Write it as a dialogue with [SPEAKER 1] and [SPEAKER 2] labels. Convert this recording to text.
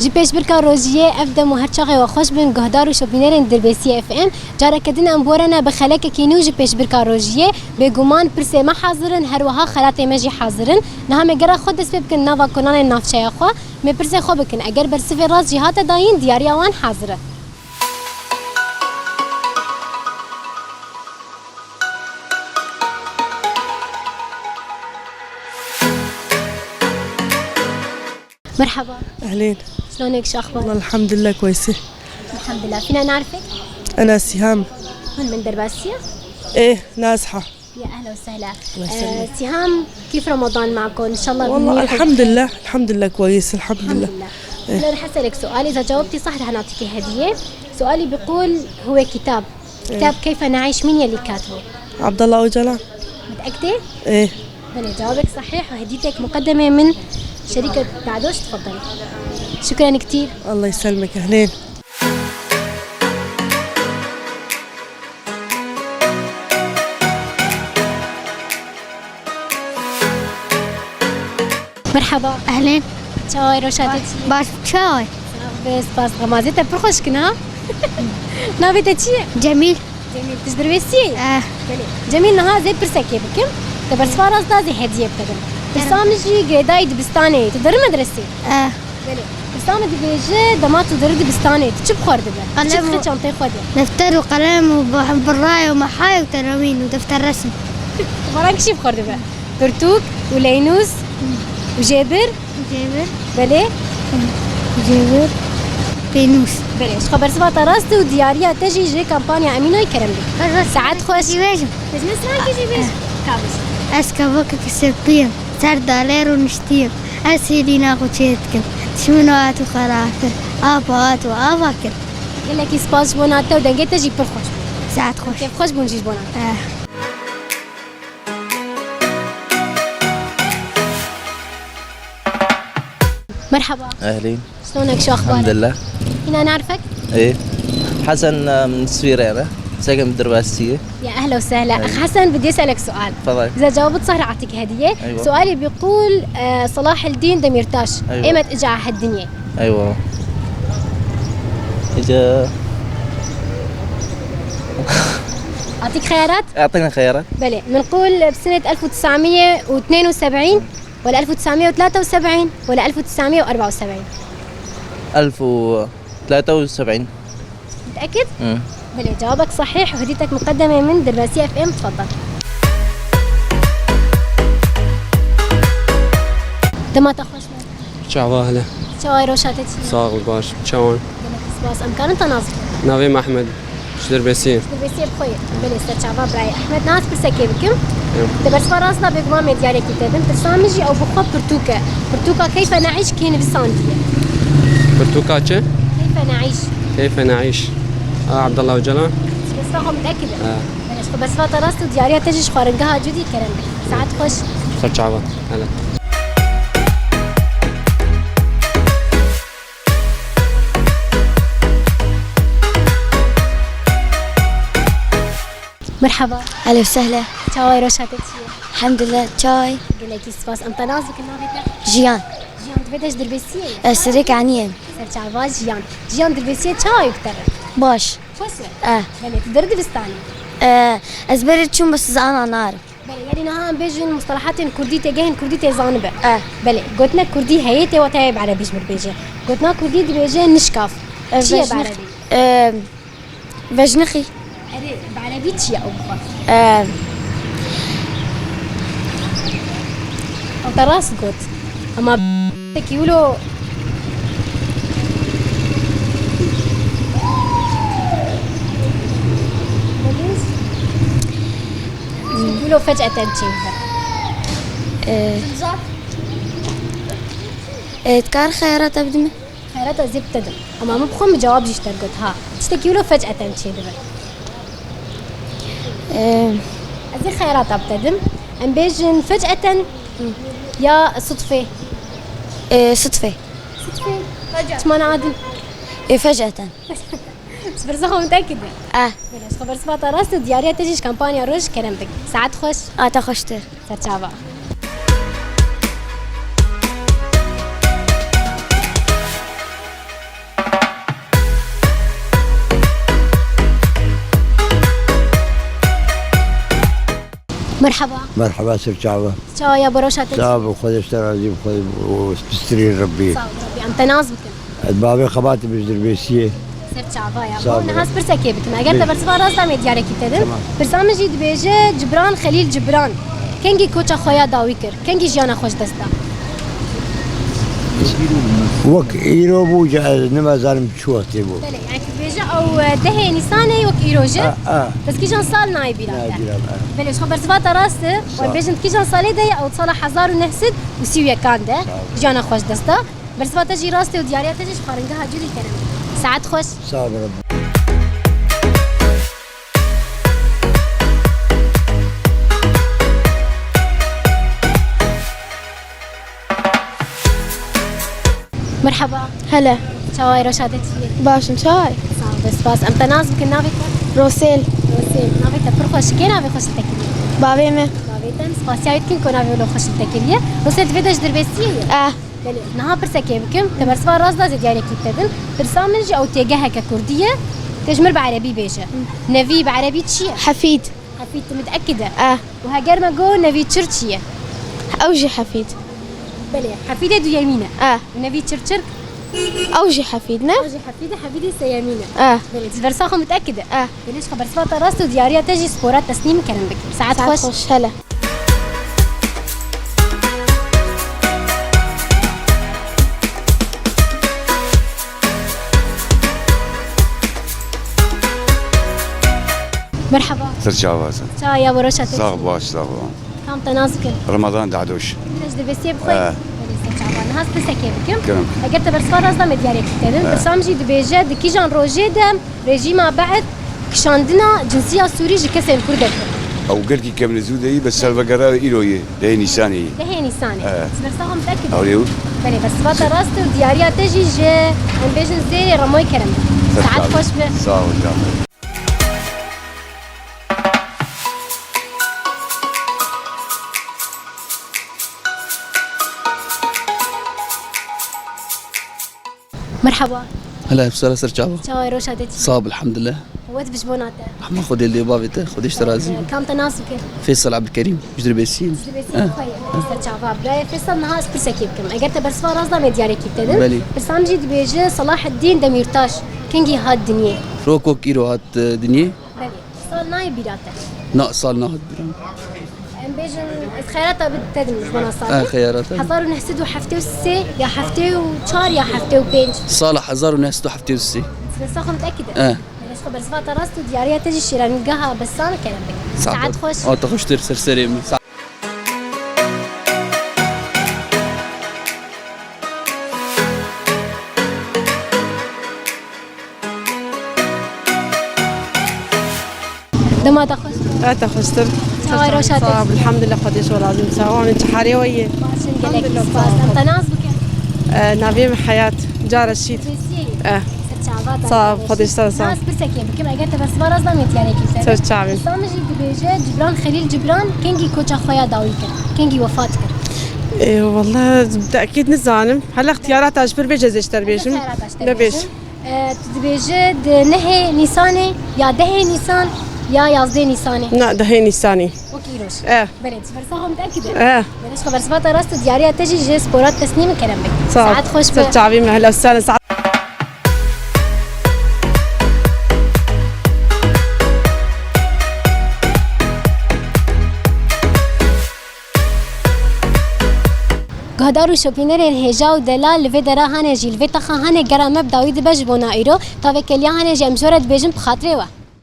[SPEAKER 1] جی پیش برکا روزیه افدم و هر چاقی و خوش بین گهدار و شوبینرین دربیسی اف ام جارا کدین امبورنا به خلک کینو جی پیش برکا روزیه به گمان پرسه ما حاضرن هر وها خلات مجی حاضرن نه هم گرا خود دست بکن نوا کنان نافچه خو می پرسه خو بکن اگر بر صفر راز جهات داین دیاری آوان حاضره مرحبا
[SPEAKER 2] أهلين.
[SPEAKER 1] شلونك شو أخبارك؟
[SPEAKER 2] والله الحمد لله كويسة.
[SPEAKER 1] الحمد لله فينا نعرفك؟
[SPEAKER 2] أنا سهام.
[SPEAKER 1] هون من درباسية؟
[SPEAKER 2] إيه نازحة.
[SPEAKER 1] يا أهلا وسهلا. سهام كيف رمضان معكم؟ إن شاء الله
[SPEAKER 2] والله الحمد لله كويس الحمد لله.
[SPEAKER 1] هلا رح أسألك سؤال إذا جاوبتي صح رح نعطيكي هدية. سؤالي بيقول هو كتاب كيف نعيش مين يلي كاتبه؟
[SPEAKER 2] عبد الله وجلال.
[SPEAKER 1] متأكدة؟
[SPEAKER 2] إيه.
[SPEAKER 1] بلي جوابك صحيح وهديتك مقدمة من شركة دعدوش تفضلي. شكرا كتير.
[SPEAKER 2] الله يسلمك أهلين.
[SPEAKER 1] مرحبا.
[SPEAKER 3] أهلين.
[SPEAKER 1] چای روشاتتی.
[SPEAKER 3] باش چای.
[SPEAKER 1] باس غمازته پرخوش کنه. ناویت چیه؟
[SPEAKER 3] جميل.
[SPEAKER 1] جميل تجدرويسي؟ بله. جميل نها زي برسكي بكم. تبرس فارس دازي هدية بتقدم. برسامجي قيداي دبستاني تدر مدرسة. بله. برسامج بيجي دمات تدر دبستاني تشوف خورد به. قلم شنطة خودي.
[SPEAKER 3] دفتر وقلم وبراية ومحاي وتنوين ودفتر رسم.
[SPEAKER 1] وراك شي بخورد به. برتوك ولينوس وجابر. بله.
[SPEAKER 3] جابر. بينوس.
[SPEAKER 1] بله. إيش خبر سبعة راسته وديارية تجي جي كامبانيا أمينة يكرم لي. ساعات خوش.
[SPEAKER 3] جيبيجم.
[SPEAKER 1] تجلس معك جيبيجم. كابس.
[SPEAKER 3] أسكبوك كسبين. سرد علير ونشتير. أسيلينا قوتشيتكم. شمنوات وخرافر. آبات وآباكر.
[SPEAKER 1] قال لك سباس بوناتا ودنجي تجي برخوش.
[SPEAKER 3] ساعات خوش.
[SPEAKER 1] كيف خوش بونجيش بوناتا. مرحبا.
[SPEAKER 4] اهلين.
[SPEAKER 1] شلونك شو اخبارك؟
[SPEAKER 4] الحمد لله.
[SPEAKER 1] هنا نعرفك؟
[SPEAKER 4] ايه حسن من السويرة انا ساكن بالدرباسية.
[SPEAKER 1] يا اهلا وسهلا. اخ حسن بدي اسالك سؤال.
[SPEAKER 4] تفضل.
[SPEAKER 1] اذا جاوبت صح رح اعطيك هديه.
[SPEAKER 4] أيوة.
[SPEAKER 1] سؤالي بيقول صلاح الدين دميرتاش
[SPEAKER 4] أيوة.
[SPEAKER 1] ايمت اجى على هالدنيا؟
[SPEAKER 4] ايوه اجا
[SPEAKER 1] اعطيك خيارات؟
[SPEAKER 4] اعطينا خيارات.
[SPEAKER 1] بلى بنقول بسنه 1972 ولا 1973 ولا 1974؟
[SPEAKER 4] 1073.
[SPEAKER 1] متاكد؟ بلى جوابك صحيح وهديتك مقدمه من درباسية اف ام تفضل. دمات خوش
[SPEAKER 5] شعبا هلا.
[SPEAKER 1] چای روشاتتی.
[SPEAKER 5] ساغل باش چاون.
[SPEAKER 1] سپاس امکان انت ناظر.
[SPEAKER 5] ناویم احمد دربسی.
[SPEAKER 1] دربسی بخوی. بله سر چعبا برای احمد ناس برسکی بکم. دبرس فراسنا بقوام مدياري كتابن برسامجي او بخوا برتوكا. برتوكا كيف نعيش كين بساندية.
[SPEAKER 5] برتوكا كيف
[SPEAKER 1] نعيش.
[SPEAKER 5] كيف نعيش. عبد الله وجلال.
[SPEAKER 1] بس راهم متأكدة. بلاش بس فات راسته دياريها تجيش خارنجها جدي كرم. ساعات خوش.
[SPEAKER 5] سر شعبا هلا.
[SPEAKER 1] مرحبا.
[SPEAKER 3] أهلا وسهلا.
[SPEAKER 1] چای روشاتتی.
[SPEAKER 3] الحمد لله چای.
[SPEAKER 1] قلكي سپاس انت نازك النافيتا.
[SPEAKER 3] جيان.
[SPEAKER 1] جيان تبدش دربسية.
[SPEAKER 3] سريك عنين.
[SPEAKER 1] سر چعبا جيان. جيان دربسية چای اكتر.
[SPEAKER 3] باش.
[SPEAKER 1] خوشة. بله تدرد بستاني.
[SPEAKER 3] أزبرت شو بس أنا نعرف.
[SPEAKER 1] بله يعني نها بيجن مصطلحات كردي تجاهن كردي تزانبه. بله قلتنا كردي هيته وتايب عربي جمر بيجي. قلتنا كردي بيجي نشكاف. شيء بعربي.
[SPEAKER 3] بجنخي.
[SPEAKER 1] بعربي شيء أو بخار. أو تراس قط. أما تكيولو. تكيولو فجأة تنشيفها.
[SPEAKER 3] تكار خيارات أبدمه.
[SPEAKER 1] خيارات زي بتدم. أما مو بخم جواب جيش ترقط ها. تكيولو فجأة تنشيفها. هذه خيارات أبتدم أم بيجن فجأة يا صدفة.
[SPEAKER 3] صدفة.
[SPEAKER 1] صدفة فجأة ما نعادل.
[SPEAKER 3] فجأة.
[SPEAKER 1] بس برزخو متأكدة. بلاش خبر سبعة راسه ديارية تجيش كامبانيا روش كرمتك ساعات خوش.
[SPEAKER 3] تخشتر.
[SPEAKER 1] سرچابا. مرحبا
[SPEAKER 6] مرحبا سرچاوه
[SPEAKER 1] چاوا یا بروشات
[SPEAKER 6] صاحب خودش ترازیم خود بسترین ربی
[SPEAKER 1] صاحب ربي ام تناز بكم
[SPEAKER 6] بابي خباتي مش دربيسيه
[SPEAKER 1] سر چاوا یا
[SPEAKER 6] صاحب
[SPEAKER 1] بون هاس برسكي بكم اگر تبرسوا راس دام ديارك تدن برنامج دبيجه جبران خليل جبران كنگي كوچا خويا داوي كر كنگي جانا خوش دستا
[SPEAKER 6] وك ايرو بو نما زالم شو تيبو
[SPEAKER 1] بله يعني دبيجه او ده نيساني وك ايروجه بس كي جان سال ناي بيراته بله شو برسوا راس وبيجن كي جان سالي ده او صالح 1930 كان ده جانا خوش دستا برسوا تجي راسته ودياريا تجي خارنگها جوري كرم ساعات خوش
[SPEAKER 6] صاحب ربي
[SPEAKER 1] مرحبا
[SPEAKER 7] هلا
[SPEAKER 1] شواي رشادتي
[SPEAKER 7] باشم شاي
[SPEAKER 1] بس ام تناز بك نافي
[SPEAKER 7] روسيل
[SPEAKER 1] روسيل نافي تفرخوش كي نافي خوش تكليه
[SPEAKER 7] بابي ما
[SPEAKER 1] نافي تن سباسيا يتكن كو نافي لو خوش تكليه روسيل تفيدش دربسيه بله نها برسكي بكم تبرسوا راس دا زياري كيتدن برسامج او تيجه كرديه تجمر بعربي بيجه نفي بعربي تشي
[SPEAKER 7] حفيد
[SPEAKER 1] حفيد متاكده وهاجر ما جو نفي تشرشيه
[SPEAKER 7] اوجي حفيد
[SPEAKER 1] بله حفيده دو يمينه ونفي تشرشر
[SPEAKER 7] اوجي حفيدنا
[SPEAKER 1] اوجي حفيده سيمينه بله تبرساخو متاكده ليش خبر سبات راس دياريا تجي سبورات تسنيم كلام بك ساعات خوش
[SPEAKER 7] هلا
[SPEAKER 1] مرحبا
[SPEAKER 8] سرچاوه
[SPEAKER 1] چا یا بروشات
[SPEAKER 8] صاغ باش صاغ
[SPEAKER 1] كم تنازك
[SPEAKER 8] رمضان دعدوش
[SPEAKER 1] ليش دبسيه بخير سرچاوه هاس بسكي بكم
[SPEAKER 8] كم
[SPEAKER 1] اگر تبرسوا راس دام دياري كتدن برسامجي دبيجه دكيجان روجي دم ريجيما بعد كشاندنا جنسيه سوري جكسن كردك
[SPEAKER 8] او قلتي كم نزودي بس الفقراء إيروي ده نيساني
[SPEAKER 1] ده هي نيساني برساهم متاكد
[SPEAKER 8] اوريو
[SPEAKER 1] بله بس فات راس دياريا تجي جي ام بيجن زي رموي كرم ساعات خوش به
[SPEAKER 8] صاغ
[SPEAKER 1] مرحبا
[SPEAKER 4] هلا بسالة سرچاوه
[SPEAKER 1] چاوي روشاتتي
[SPEAKER 4] صاب الحمد لله
[SPEAKER 1] ود بجبوناته
[SPEAKER 4] احمد خذ اللي بابته خذيش ترازي
[SPEAKER 1] كم تناسك
[SPEAKER 4] فيصل عبد الكريم جدر بيسين
[SPEAKER 1] سرچاوا براي فيصل نهاس برسكي بكم اگر تبرسوا راس دام دياري كتدن
[SPEAKER 4] بلي
[SPEAKER 1] برسامجي دبيجه صلاح الدين دميرتاش كنجي هاد الدنيا
[SPEAKER 4] روكو كيرو هات دنيا
[SPEAKER 1] بلي صار ناي بيراته
[SPEAKER 4] ناقصال نهض برام
[SPEAKER 1] ام بيجن خيارات بتدم جبونا صار
[SPEAKER 4] خيارات
[SPEAKER 1] حضروا نحسدوا حفتي وسي يا حفتي وشار يا حفتي وبينج
[SPEAKER 4] صالح هزار وناس تو حفتي وسي
[SPEAKER 1] بس اخو متاكده ليش خبر سفات راسته دياريه تجي شيرانقها بس انا كلام بك ساعات خوش
[SPEAKER 4] تخش ترسل سريم
[SPEAKER 1] دما تخش
[SPEAKER 2] تخشتر
[SPEAKER 1] شواي روشات
[SPEAKER 2] صاحب الحمد لله قديش ولازم سوا انت حاري وياه
[SPEAKER 1] الحمد لله انت ناس بك
[SPEAKER 2] نافي حياة جار الشيت صاحب قديش صار
[SPEAKER 1] ناس برسكي بكم اگر تبس براس دام يعني كيف
[SPEAKER 2] سر شعبي
[SPEAKER 1] سامجي دبيجه جبران خليل جبران كنجي كوتشا خويا داوي كر كنجي وفات كر
[SPEAKER 2] ايه والله بالتاكيد نزانم هلا اختيارات اجبر بيجز تربيشم لبيش
[SPEAKER 1] دبيجه نهي نيساني يا دهي نيسان يا يازدي نيساني
[SPEAKER 2] لا دهي نيساني
[SPEAKER 1] وكيروش بلد فرصاهم متأكدة بلاش خبر سبات راس دياريا تجي جي سبورات تسنيم كلام بك ساعات خوش
[SPEAKER 2] به شعبي مهلا وسهلا ساعات
[SPEAKER 1] گهدارو شوپینر هجا و دلال لوی درا هنه جیل و تخا هنه گرامه بداوی دبج بونا ایرو تا وکلیا هنه جمجورت بجم بخاطره و